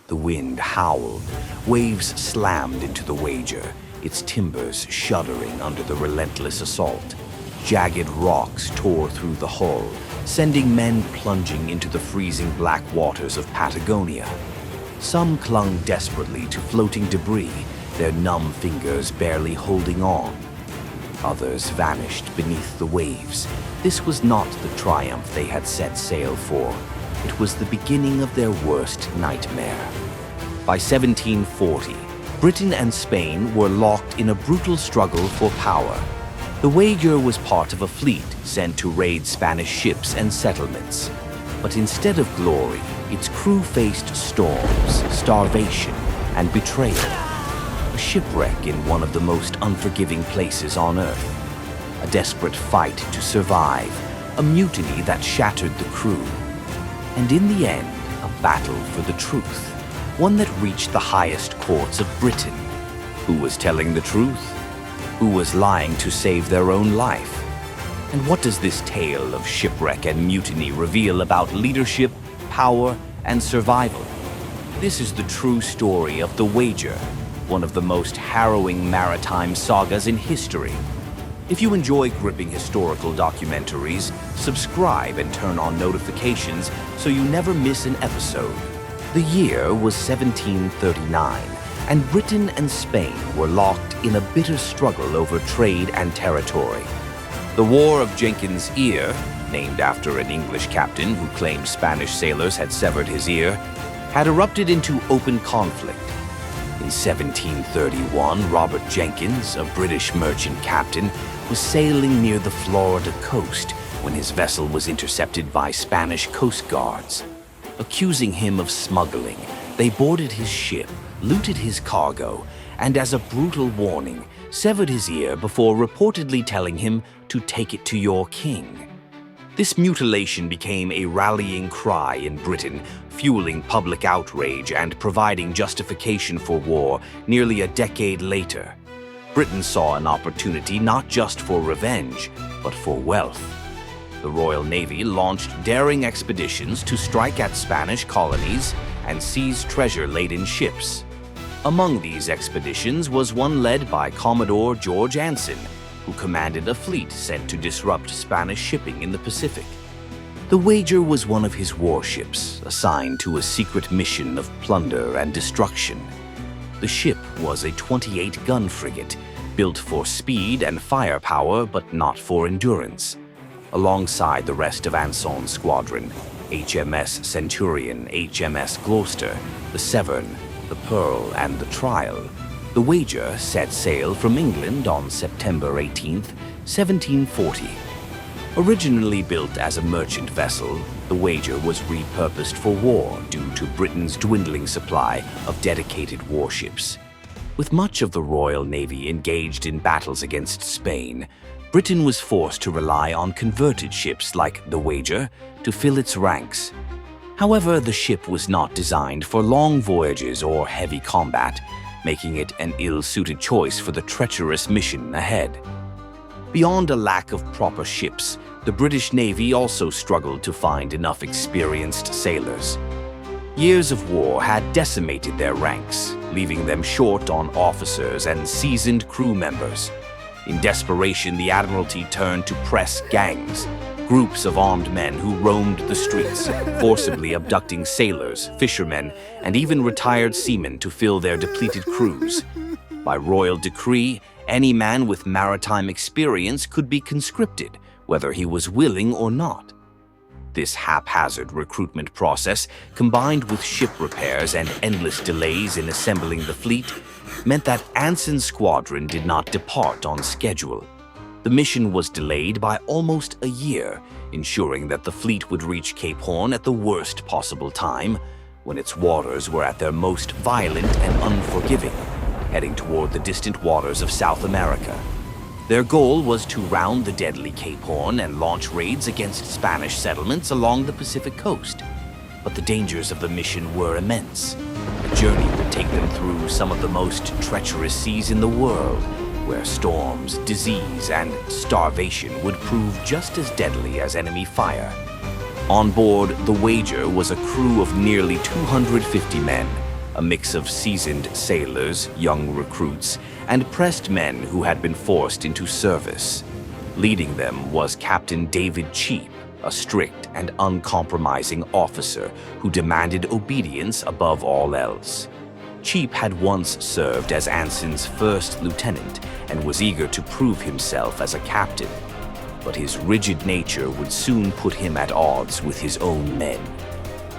The wind howled, waves slammed into the Wager, its timbers shuddering under the relentless assault. Jagged rocks tore through the hull, sending men plunging into the freezing black waters of Patagonia. Some clung desperately to floating debris, their numb fingers barely holding on. Others vanished beneath the waves. This was not the triumph they had set sail for. It was the beginning of their worst nightmare. By 1740, Britain and Spain were locked in a brutal struggle for power. The Wager was part of a fleet sent to raid Spanish ships and settlements. But instead of glory, its crew faced storms, starvation, and betrayal. A shipwreck in one of the most unforgiving places on Earth. A desperate fight to survive, a mutiny that shattered the crew. And in the end, a battle for the truth, one that reached the highest courts of Britain. Who was telling the truth? Who was lying to save their own life? And what does this tale of shipwreck and mutiny reveal about leadership, power, and survival? This is the true story of the Wager, one of the most harrowing maritime sagas in history. If you enjoy gripping historical documentaries, subscribe and turn on notifications so you never miss an episode. The year was 1739, and Britain and Spain were locked in a bitter struggle over trade and territory. The War of Jenkins' Ear, named after an English captain who claimed Spanish sailors had severed his ear, had erupted into open conflict. In 1731, Robert Jenkins, a British merchant captain, was sailing near the Florida coast when his vessel was intercepted by Spanish coast guards. Accusing him of smuggling, they boarded his ship, looted his cargo, and as a brutal warning, severed his ear before reportedly telling him to take it to your king. This mutilation became a rallying cry in Britain, fueling public outrage and providing justification for war nearly a decade later. Britain saw an opportunity not just for revenge, but for wealth. The Royal Navy launched daring expeditions to strike at Spanish colonies and seize treasure-laden ships. Among these expeditions was one led by Commodore George Anson, who commanded a fleet sent to disrupt Spanish shipping in the Pacific. The Wager was one of his warships, assigned to a secret mission of plunder and destruction. The ship was a 28-gun frigate, built for speed and firepower but not for endurance. Alongside the rest of Anson's squadron, HMS Centurion, HMS Gloucester, the Severn, the Pearl, and the Trial, the Wager set sail from England on September 18, 1740. Originally built as a merchant vessel, the Wager was repurposed for war due to Britain's dwindling supply of dedicated warships. With much of the Royal Navy engaged in battles against Spain, Britain was forced to rely on converted ships like the Wager to fill its ranks. However, the ship was not designed for long voyages or heavy combat, making it an ill-suited choice for the treacherous mission ahead. Beyond a lack of proper ships, the British Navy also struggled to find enough experienced sailors. Years of war had decimated their ranks, leaving them short on officers and seasoned crew members. In desperation, the Admiralty turned to press gangs, groups of armed men who roamed the streets, forcibly abducting sailors, fishermen, and even retired seamen to fill their depleted crews. By royal decree, any man with maritime experience could be conscripted, whether he was willing or not. This haphazard recruitment process, combined with ship repairs and endless delays in assembling the fleet, meant that Anson's squadron did not depart on schedule. The mission was delayed by almost a year, ensuring that the fleet would reach Cape Horn at the worst possible time, when its waters were at their most violent and unforgiving, heading toward the distant waters of South America. Their goal was to round the deadly Cape Horn and launch raids against Spanish settlements along the Pacific coast. But the dangers of the mission were immense. The journey would take them through some of the most treacherous seas in the world, where storms, disease, and starvation would prove just as deadly as enemy fire. On board, the Wager was a crew of nearly 250 men, a mix of seasoned sailors, young recruits, and pressed men who had been forced into service. Leading them was Captain David Cheap, a strict and uncompromising officer who demanded obedience above all else. Cheap had once served as Anson's first lieutenant and was eager to prove himself as a captain, but his rigid nature would soon put him at odds with his own men.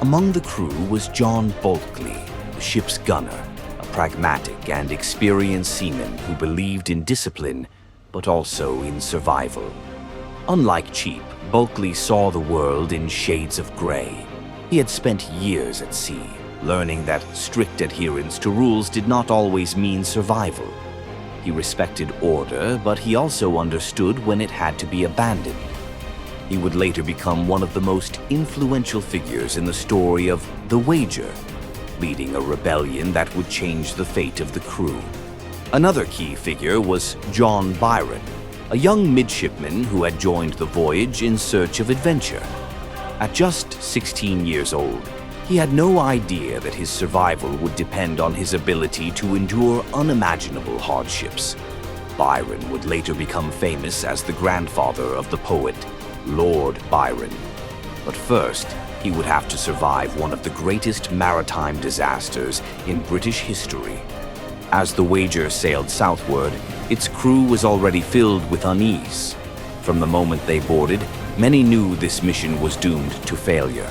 Among the crew was John Bulkley, the ship's gunner, a pragmatic and experienced seaman who believed in discipline, but also in survival. Unlike Cheap, Bulkley saw the world in shades of gray. He had spent years at sea, learning that strict adherence to rules did not always mean survival. He respected order, but he also understood when it had to be abandoned. He would later become one of the most influential figures in the story of the Wager, leading a rebellion that would change the fate of the crew. Another key figure was John Byron, a young midshipman who had joined the voyage in search of adventure. At just 16 years old, he had no idea that his survival would depend on his ability to endure unimaginable hardships. Byron would later become famous as the grandfather of the poet, Lord Byron. But first, he would have to survive one of the greatest maritime disasters in British history. As the Wager sailed southward, its crew was already filled with unease. From the moment they boarded, many knew this mission was doomed to failure.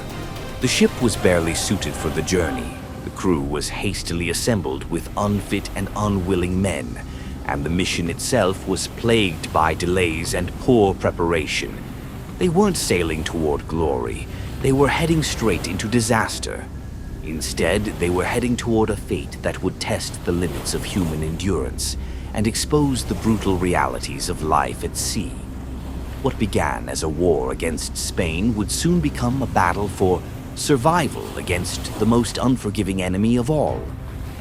The ship was barely suited for the journey. The crew was hastily assembled with unfit and unwilling men, and the mission itself was plagued by delays and poor preparation. They weren't sailing toward glory. They were heading straight into disaster. Instead, they were heading toward a fate that would test the limits of human endurance and expose the brutal realities of life at sea. What began as a war against Spain would soon become a battle for survival against the most unforgiving enemy of all,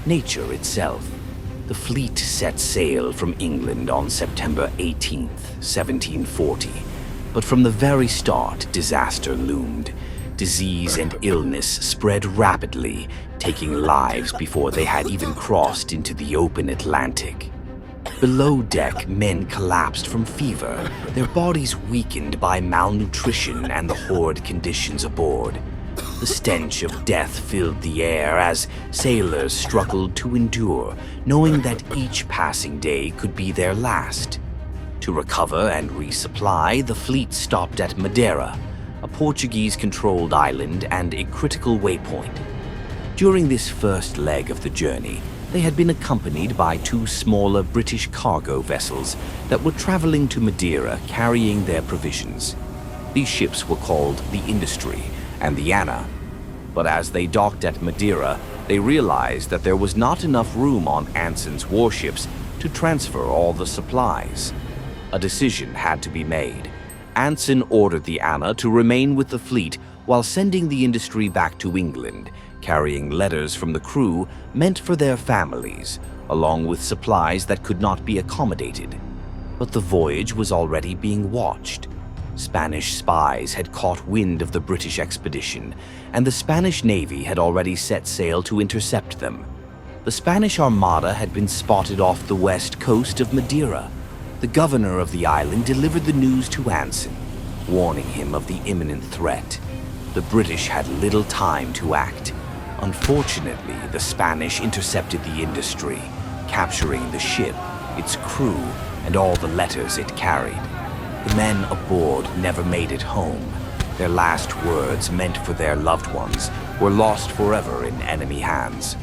nature itself. The fleet set sail from England on September 18th, 1740. But from the very start, disaster loomed. Disease and illness spread rapidly, taking lives before they had even crossed into the open Atlantic. Below deck, men collapsed from fever, their bodies weakened by malnutrition and the horrid conditions aboard. The stench of death filled the air as sailors struggled to endure, knowing that each passing day could be their last. To recover and resupply, the fleet stopped at Madeira, a Portuguese-controlled island and a critical waypoint. During this first leg of the journey, they had been accompanied by two smaller British cargo vessels that were traveling to Madeira carrying their provisions. These ships were called the Industry and the Anna, but as they docked at Madeira, they realized that there was not enough room on Anson's warships to transfer all the supplies. A decision had to be made. Anson ordered the Anna to remain with the fleet while sending the Industry back to England, carrying letters from the crew meant for their families, along with supplies that could not be accommodated. But the voyage was already being watched. Spanish spies had caught wind of the British expedition, and the Spanish Navy had already set sail to intercept them. The Spanish Armada had been spotted off the west coast of Madeira. The governor of the island delivered the news to Anson, warning him of the imminent threat. The British had little time to act. Unfortunately, the Spanish intercepted the Industry, capturing the ship, its crew, and all the letters it carried. The men aboard never made it home. Their last words, meant for their loved ones, were lost forever in enemy hands.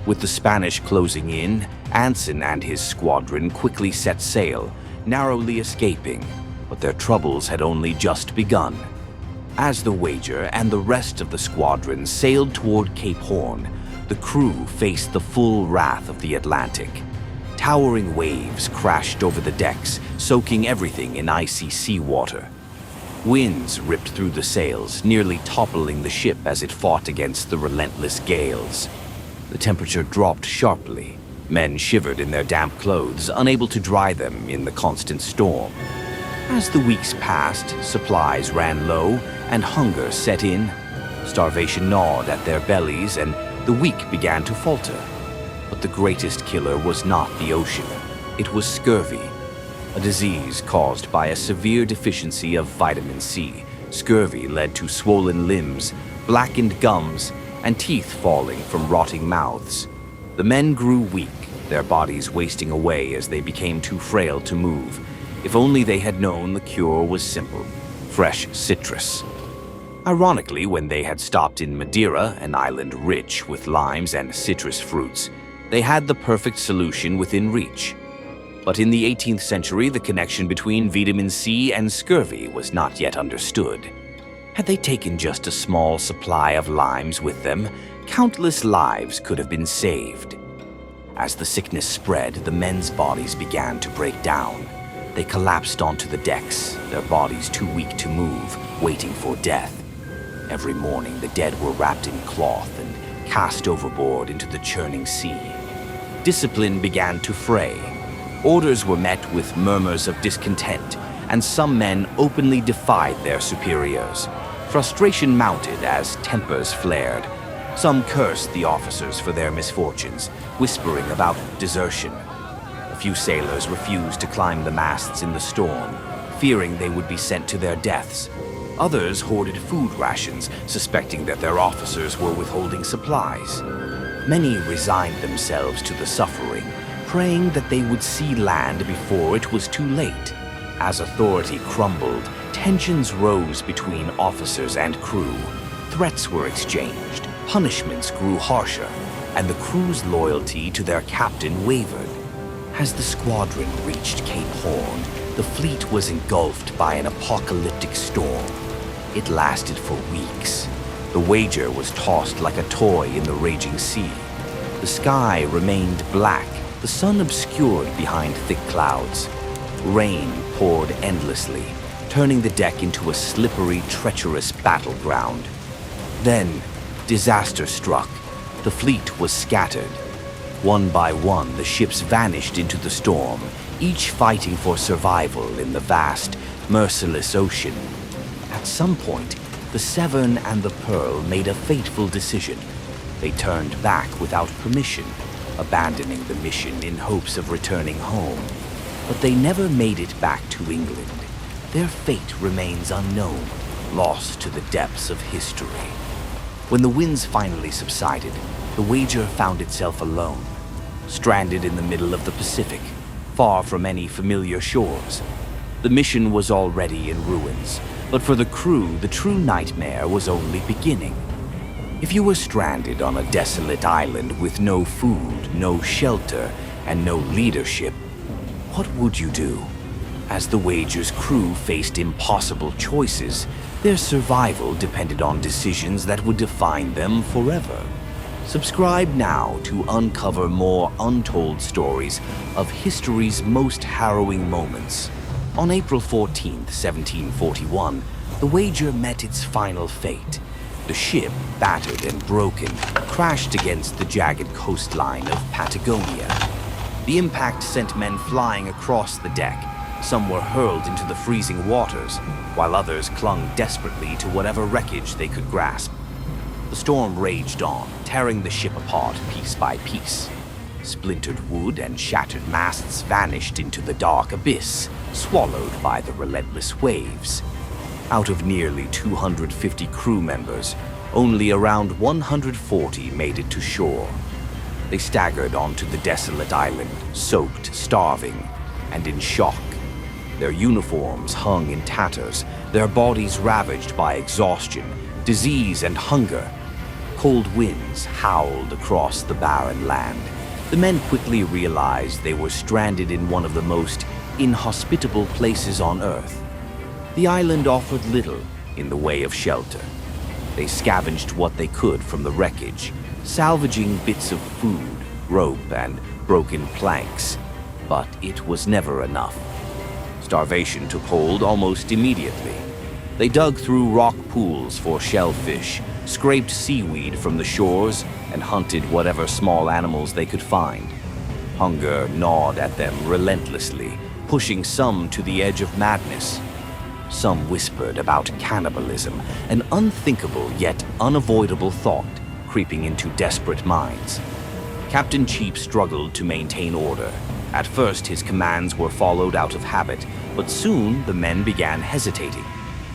With the Spanish closing in, Anson and his squadron quickly set sail, narrowly escaping, but their troubles had only just begun. As the Wager and the rest of the squadron sailed toward Cape Horn, the crew faced the full wrath of the Atlantic. Towering waves crashed over the decks, soaking everything in icy seawater. Winds ripped through the sails, nearly toppling the ship as it fought against the relentless gales. The temperature dropped sharply. Men shivered in their damp clothes, unable to dry them in the constant storm. As the weeks passed, supplies ran low and hunger set in. Starvation gnawed at their bellies, and The weak began to falter. But the greatest killer was not the ocean. It was scurvy, a disease caused by a severe deficiency of vitamin C. Scurvy led to swollen limbs, blackened gums, and teeth falling from rotting mouths. The men grew weak, their bodies wasting away as they became too frail to move. If only they had known the cure was simple: fresh citrus. Ironically, when they had stopped in Madeira, an island rich with limes and citrus fruits, they had the perfect solution within reach. But in the 18th century, the connection between vitamin C and scurvy was not yet understood. Had they taken just a small supply of limes with them, countless lives could have been saved. As the sickness spread, the men's bodies began to break down. They collapsed onto the decks, their bodies too weak to move, waiting for death. Every morning, the dead were wrapped in cloth and cast overboard into the churning sea. Discipline began to fray. Orders were met with murmurs of discontent, and some men openly defied their superiors. Frustration mounted as tempers flared. Some cursed the officers for their misfortunes, whispering about desertion. A few sailors refused to climb the masts in the storm, fearing they would be sent to their deaths. Others hoarded food rations, suspecting that their officers were withholding supplies. Many resigned themselves to the suffering, praying that they would see land before it was too late. As authority crumbled, tensions rose between officers and crew. Threats were exchanged, punishments grew harsher, and the crew's loyalty to their captain wavered. As the squadron reached Cape Horn, the fleet was engulfed by an apocalyptic storm. It lasted for weeks. The Wager was tossed like a toy in the raging sea. The sky remained black, the sun obscured behind thick clouds. Rain poured endlessly, turning the deck into a slippery, treacherous battleground. Then, disaster struck. The fleet was scattered. One by one, the ships vanished into the storm, each fighting for survival in the vast, merciless ocean. At some point, the Severn and the Pearl made a fateful decision. They turned back without permission, abandoning the mission in hopes of returning home. But they never made it back to England. Their fate remains unknown, lost to the depths of history. When the winds finally subsided, the Wager found itself alone, stranded in the middle of the Pacific, far from any familiar shores. The mission was already in ruins, but for the crew, the true nightmare was only beginning. If you were stranded on a desolate island with no food, no shelter, and no leadership, what would you do? As the Wager's crew faced impossible choices, their survival depended on decisions that would define them forever. Subscribe now to uncover more untold stories of history's most harrowing moments. On April 14, 1741, the Wager met its final fate. The ship, battered and broken, crashed against the jagged coastline of Patagonia. The impact sent men flying across the deck. Some were hurled into the freezing waters, while others clung desperately to whatever wreckage they could grasp. The storm raged on, tearing the ship apart piece by piece. Splintered wood and shattered masts vanished into the dark abyss, swallowed by the relentless waves. Out of nearly 250 crew members, only around 140 made it to shore. They staggered onto the desolate island, soaked, starving, and in shock. Their uniforms hung in tatters, their bodies ravaged by exhaustion, disease, and hunger. Cold winds howled across the barren land. The men quickly realized they were stranded in one of the most inhospitable places on Earth. The island offered little in the way of shelter. They scavenged what they could from the wreckage, salvaging bits of food, rope, and broken planks. But it was never enough. Starvation took hold almost immediately. They dug through rock pools for shellfish, scraped seaweed from the shores, and hunted whatever small animals they could find. Hunger gnawed at them relentlessly, pushing some to the edge of madness. Some whispered about cannibalism, an unthinkable yet unavoidable thought creeping into desperate minds. Captain Cheap struggled to maintain order. At first, his commands were followed out of habit, but soon the men began hesitating.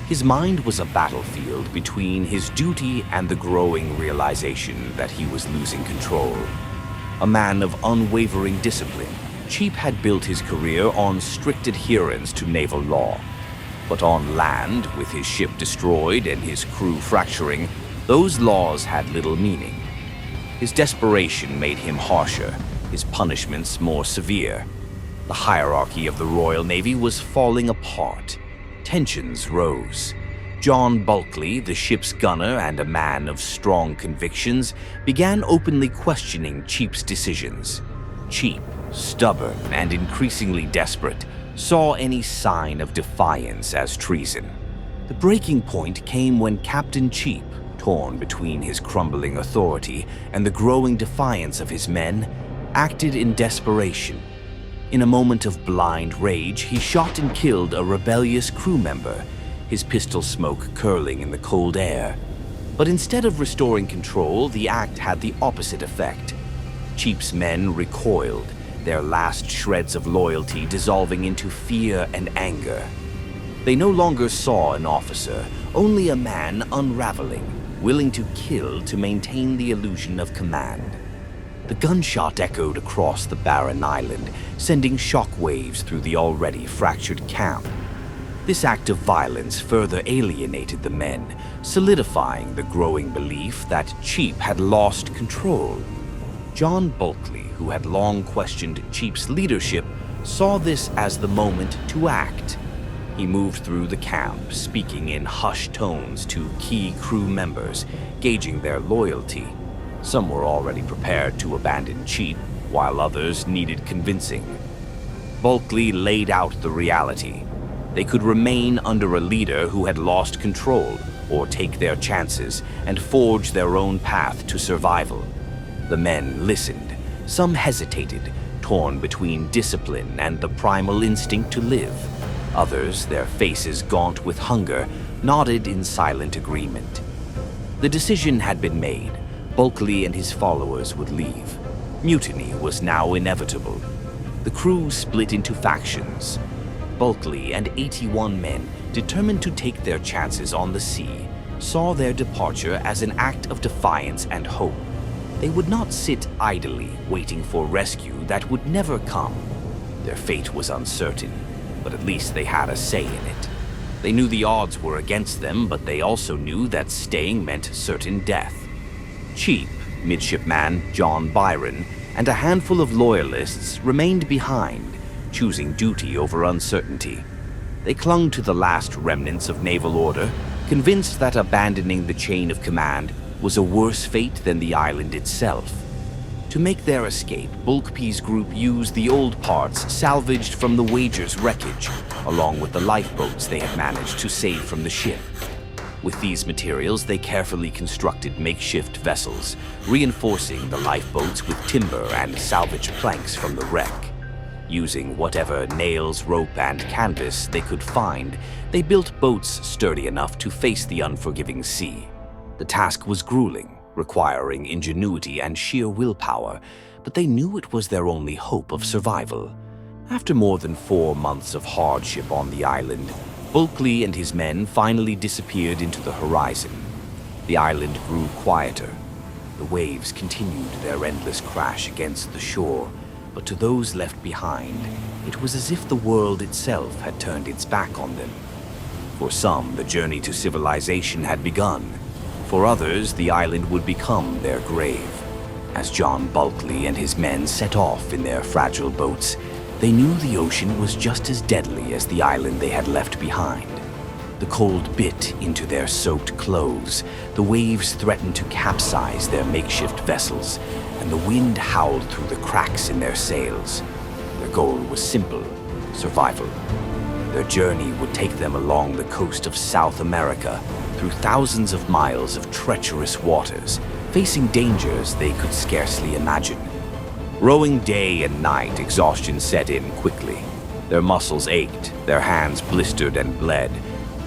His mind was a battlefield between his duty and the growing realization that he was losing control. A man of unwavering discipline, Cheap had built his career on strict adherence to naval law. But on land, with his ship destroyed and his crew fracturing, those laws had little meaning. His desperation made him harsher, his punishments more severe. The hierarchy of the Royal Navy was falling apart. Tensions rose. John Bulkley, the ship's gunner and a man of strong convictions, began openly questioning Cheap's decisions. Cheap, stubborn and increasingly desperate, saw any sign of defiance as treason. The breaking point came when Captain Cheap, torn between his crumbling authority and the growing defiance of his men, acted in desperation. In a moment of blind rage, he shot and killed a rebellious crew member, his pistol smoke curling in the cold air. But instead of restoring control, the act had the opposite effect. Cheap's men recoiled, their last shreds of loyalty dissolving into fear and anger. They no longer saw an officer, only a man unraveling, willing to kill to maintain the illusion of command. The gunshot echoed across the barren island, sending shock waves through the already fractured camp. This act of violence further alienated the men, solidifying the growing belief that Cheap had lost control. John Bulkley, who had long questioned Cheap's leadership, saw this as the moment to act. He moved through the camp, speaking in hushed tones to key crew members, gauging their loyalty. Some were already prepared to abandon Cheap, while others needed convincing. Bulkley laid out the reality. They could remain under a leader who had lost control, or take their chances and forge their own path to survival. The men listened. Some hesitated, torn between discipline and the primal instinct to live. Others, their faces gaunt with hunger, nodded in silent agreement. The decision had been made. Bulkley and his followers would leave. Mutiny was now inevitable. The crew split into factions. Bulkley and 81 men, determined to take their chances on the sea, saw their departure as an act of defiance and hope. They would not sit idly, waiting for rescue that would never come. Their fate was uncertain, but at least they had a say in it. They knew the odds were against them, but they also knew that staying meant certain death. Cheap, midshipman John Byron, and a handful of loyalists remained behind, choosing duty over uncertainty. They clung to the last remnants of naval order, convinced that abandoning the chain of command was a worse fate than the island itself. To make their escape, Bulkley's group used the old parts salvaged from the Wager's wreckage, along with the lifeboats they had managed to save from the ship. With these materials, they carefully constructed makeshift vessels, reinforcing the lifeboats with timber and salvaged planks from the wreck. Using whatever nails, rope, and canvas they could find, they built boats sturdy enough to face the unforgiving sea. The task was grueling, requiring ingenuity and sheer willpower, but they knew it was their only hope of survival. After more than 4 months of hardship on the island, Bulkley and his men finally disappeared into the horizon. The island grew quieter. The waves continued their endless crash against the shore, but to those left behind, it was as if the world itself had turned its back on them. For some, the journey to civilization had begun. For others, the island would become their grave. As John Bulkley and his men set off in their fragile boats, they knew the ocean was just as deadly as the island they had left behind. The cold bit into their soaked clothes, the waves threatened to capsize their makeshift vessels, and the wind howled through the cracks in their sails. Their goal was simple: survival. Their journey would take them along the coast of South America, through thousands of miles of treacherous waters, facing dangers they could scarcely imagine. Rowing day and night, exhaustion set in quickly. Their muscles ached, their hands blistered and bled,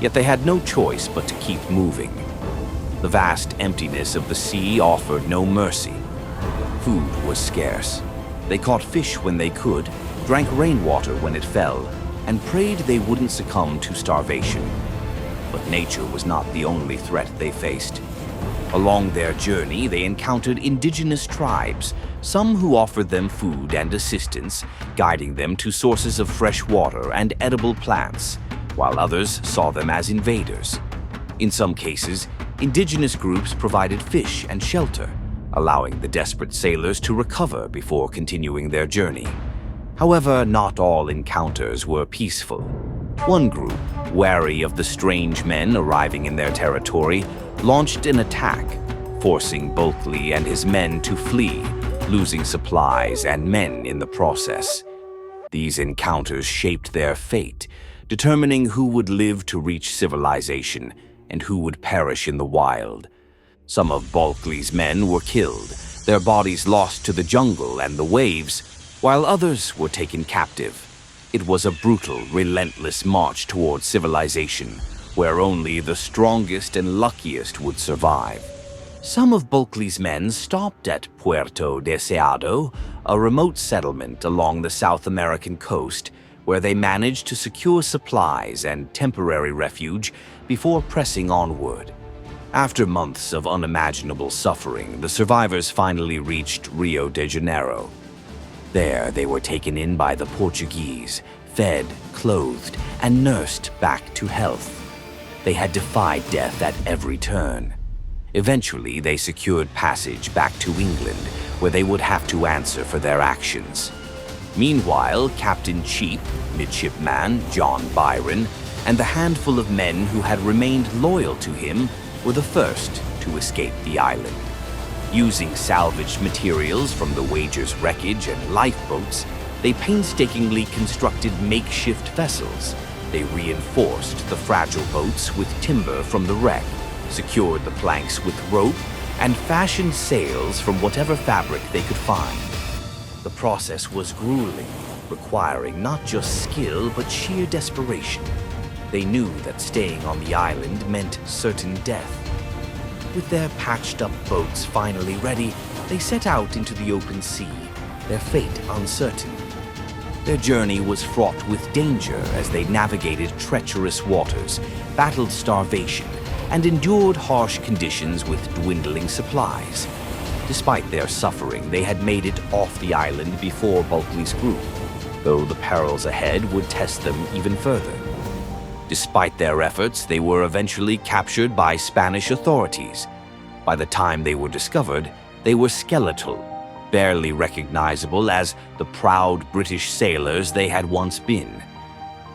yet they had no choice but to keep moving. The vast emptiness of the sea offered no mercy. Food was scarce. They caught fish when they could, drank rainwater when it fell, and prayed they wouldn't succumb to starvation. But nature was not the only threat they faced. Along their journey, they encountered indigenous tribes, some who offered them food and assistance, guiding them to sources of fresh water and edible plants, while others saw them as invaders. In some cases, indigenous groups provided fish and shelter, allowing the desperate sailors to recover before continuing their journey. However, not all encounters were peaceful. One group, wary of the strange men arriving in their territory, launched an attack, forcing Bulkley and his men to flee, losing supplies and men in the process. These encounters shaped their fate, determining who would live to reach civilization and who would perish in the wild. Some of Bulkley's men were killed, their bodies lost to the jungle and the waves, while others were taken captive. It was a brutal, relentless march towards civilization, where only the strongest and luckiest would survive. Some of Bulkley's men stopped at Puerto Deseado, a remote settlement along the South American coast, where they managed to secure supplies and temporary refuge before pressing onward. After months of unimaginable suffering, the survivors finally reached Rio de Janeiro. There, they were taken in by the Portuguese, fed, clothed, and nursed back to health. They had defied death at every turn. Eventually, they secured passage back to England, where they would have to answer for their actions. Meanwhile, Captain Cheap, Midshipman John Byron, and the handful of men who had remained loyal to him were the first to escape the island. Using salvaged materials from the Wager's wreckage and lifeboats, they painstakingly constructed makeshift vessels. They reinforced the fragile boats with timber from the wreck, secured the planks with rope, and fashioned sails from whatever fabric they could find. The process was grueling, requiring not just skill but sheer desperation. They knew that staying on the island meant certain death. With their patched-up boats finally ready, they set out into the open sea, their fate uncertain. Their journey was fraught with danger as they navigated treacherous waters, battled starvation, and endured harsh conditions with dwindling supplies. Despite their suffering, they had made it off the island before Bulkley's group, though the perils ahead would test them even further. Despite their efforts, they were eventually captured by Spanish authorities. By the time they were discovered, they were skeletal, barely recognizable as the proud British sailors they had once been.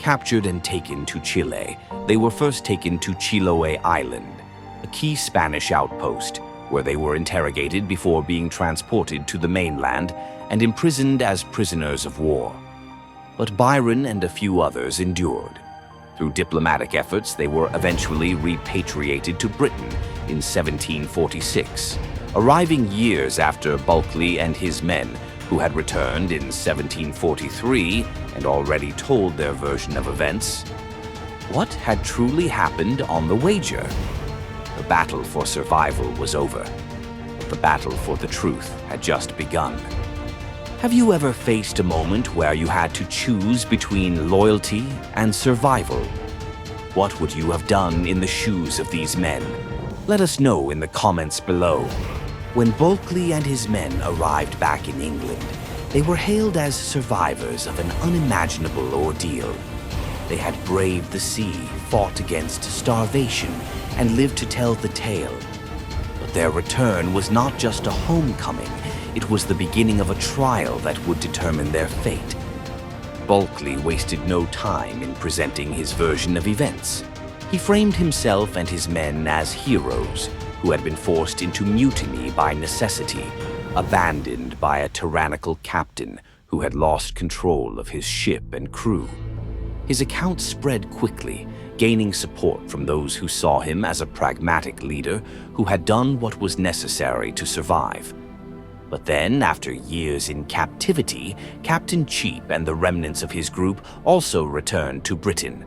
Captured and taken to Chile, they were first taken to Chiloé Island, a key Spanish outpost, where they were interrogated before being transported to the mainland and imprisoned as prisoners of war. But Byron and a few others endured. Through diplomatic efforts, they were eventually repatriated to Britain in 1746, arriving years after Bulkley and his men, who had returned in 1743 and already told their version of events. What had truly happened on the Wager? The battle for survival was over, but the battle for the truth had just begun. Have you ever faced a moment where you had to choose between loyalty and survival? What would you have done in the shoes of these men? Let us know in the comments below. When Bulkley and his men arrived back in England, they were hailed as survivors of an unimaginable ordeal. They had braved the sea, fought against starvation, and lived to tell the tale. But their return was not just a homecoming. It was the beginning of a trial that would determine their fate. Bulkley wasted no time in presenting his version of events. He framed himself and his men as heroes who had been forced into mutiny by necessity, abandoned by a tyrannical captain who had lost control of his ship and crew. His account spread quickly, gaining support from those who saw him as a pragmatic leader who had done what was necessary to survive. But then, after years in captivity, Captain Cheap and the remnants of his group also returned to Britain.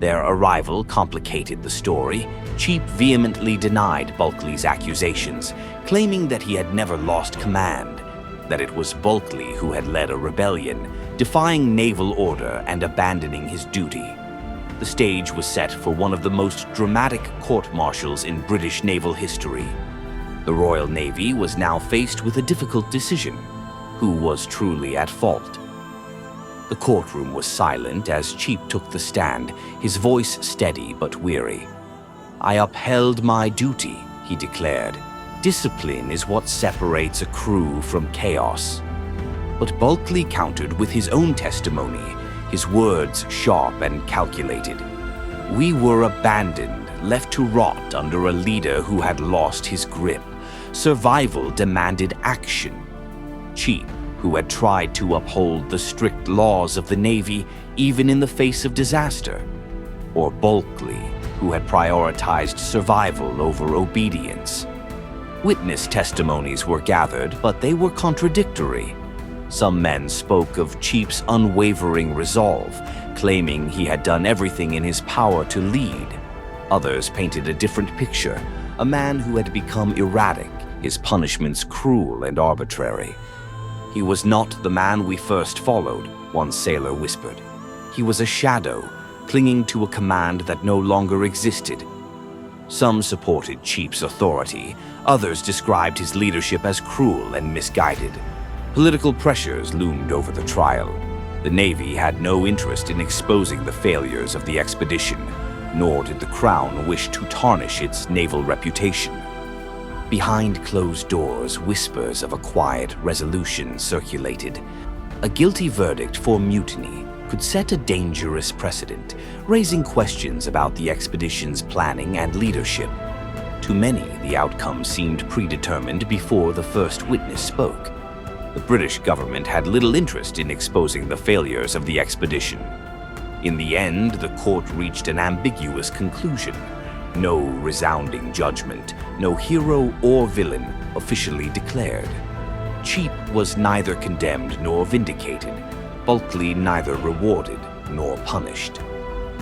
Their arrival complicated the story. Cheap vehemently denied Bulkley's accusations, claiming that he had never lost command, that it was Bulkley who had led a rebellion, defying naval order and abandoning his duty. The stage was set for one of the most dramatic court-martials in British naval history. The Royal Navy was now faced with a difficult decision: who was truly at fault? The courtroom was silent as Cheap took the stand, his voice steady but weary. "I upheld my duty," he declared. "Discipline is what separates a crew from chaos." But Bulkley countered with his own testimony, his words sharp and calculated. "We were abandoned, left to rot under a leader who had lost his grip. Survival demanded action." Cheap, who had tried to uphold the strict laws of the Navy even in the face of disaster, or Bulkley, who had prioritized survival over obedience. Witness testimonies were gathered, but they were contradictory. Some men spoke of Cheap's unwavering resolve, claiming he had done everything in his power to lead. Others painted a different picture, a man who had become erratic, his punishments cruel and arbitrary. "He was not the man we first followed," one sailor whispered. "He was a shadow, clinging to a command that no longer existed." Some supported Cheap's authority, others described his leadership as cruel and misguided. Political pressures loomed over the trial. The Navy had no interest in exposing the failures of the expedition, nor did the Crown wish to tarnish its naval reputation. Behind closed doors, whispers of a quiet resolution circulated. A guilty verdict for mutiny could set a dangerous precedent, raising questions about the expedition's planning and leadership. To many, the outcome seemed predetermined before the first witness spoke. The British government had little interest in exposing the failures of the expedition. In the end, the court reached an ambiguous conclusion. No resounding judgment, no hero or villain officially declared. Cheap was neither condemned nor vindicated, Bulkley neither rewarded nor punished.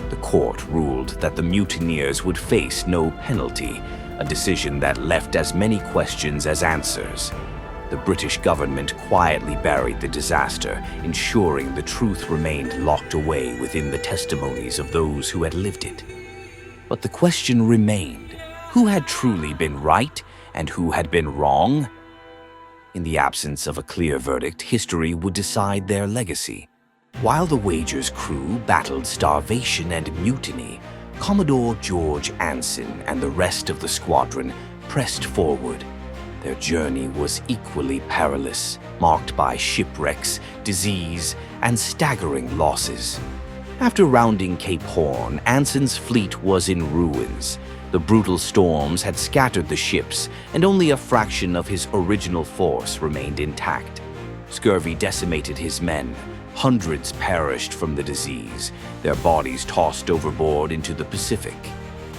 The court ruled that the mutineers would face no penalty, a decision that left as many questions as answers. The British government quietly buried the disaster, ensuring the truth remained locked away within the testimonies of those who had lived it. But the question remained: who had truly been right and who had been wrong? In the absence of a clear verdict, history would decide their legacy. While the Wager's crew battled starvation and mutiny, Commodore George Anson and the rest of the squadron pressed forward. Their journey was equally perilous, marked by shipwrecks, disease, and staggering losses. After rounding Cape Horn, Anson's fleet was in ruins. The brutal storms had scattered the ships, and only a fraction of his original force remained intact. Scurvy decimated his men. Hundreds perished from the disease, their bodies tossed overboard into the Pacific.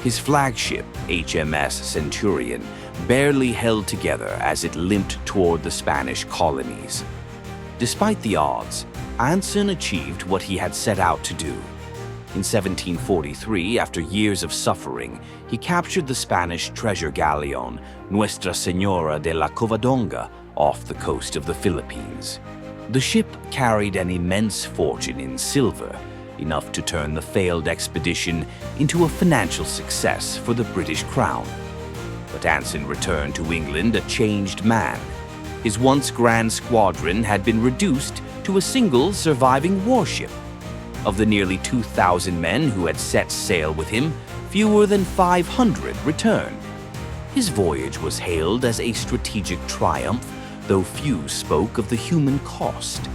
His flagship, HMS Centurion, barely held together as it limped toward the Spanish colonies. Despite the odds, Anson achieved what he had set out to do. In 1743, after years of suffering, he captured the Spanish treasure galleon Nuestra Señora de la Covadonga off the coast of the Philippines. The ship carried an immense fortune in silver, enough to turn the failed expedition into a financial success for the British Crown. But Anson returned to England a changed man. His once grand squadron had been reduced to a single surviving warship. Of the nearly 2,000 men who had set sail with him, fewer than 500 returned. His voyage was hailed as a strategic triumph, though few spoke of the human cost.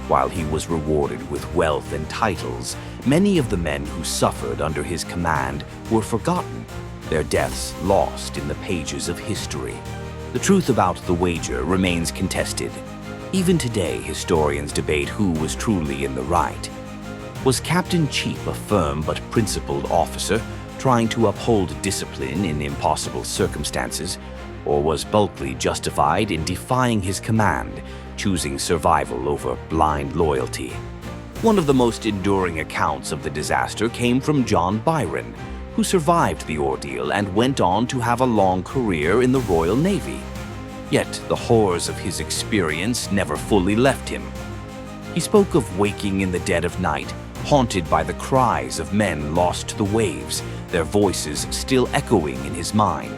While he was rewarded with wealth and titles, many of the men who suffered under his command were forgotten, their deaths lost in the pages of history. The truth about the Wager remains contested. Even today, historians debate who was truly in the right. Was Captain Cheap a firm but principled officer, trying to uphold discipline in impossible circumstances, or was Bulkley justified in defying his command, choosing survival over blind loyalty? One of the most enduring accounts of the disaster came from John Byron, who survived the ordeal and went on to have a long career in the Royal Navy. Yet the horrors of his experience never fully left him. He spoke of waking in the dead of night, haunted by the cries of men lost to the waves, their voices still echoing in his mind.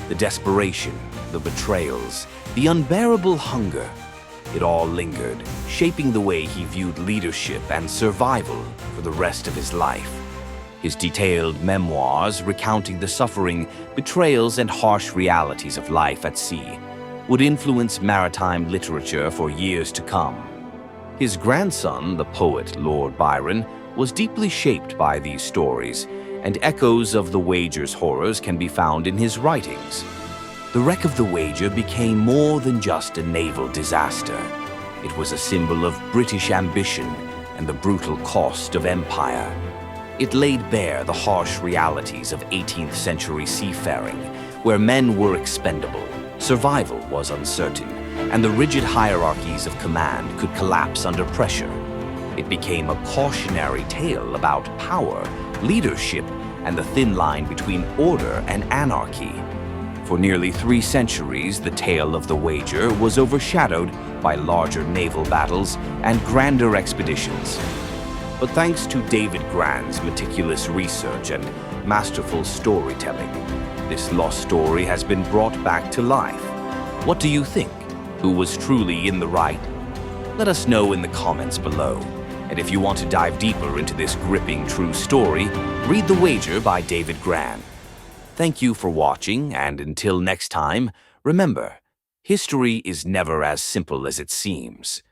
The desperation, the betrayals, the unbearable hunger, it all lingered, shaping the way he viewed leadership and survival for the rest of his life. His detailed memoirs recounting the suffering, betrayals, and harsh realities of life at sea would influence maritime literature for years to come. His grandson, the poet Lord Byron, was deeply shaped by these stories, and echoes of the Wager's horrors can be found in his writings. The wreck of the Wager became more than just a naval disaster. It was a symbol of British ambition and the brutal cost of empire. It laid bare the harsh realities of 18th century seafaring, where men were expendable, survival was uncertain, and the rigid hierarchies of command could collapse under pressure. It became a cautionary tale about power, leadership, and the thin line between order and anarchy. For nearly 3 centuries, the tale of the Wager was overshadowed by larger naval battles and grander expeditions. But thanks to David Grann's meticulous research and masterful storytelling, this lost story has been brought back to life. What do you think? Who was truly in the right? Let us know in the comments below. And if you want to dive deeper into this gripping true story, read The Wager by David Grann. Thank you for watching, and until next time, remember, history is never as simple as it seems.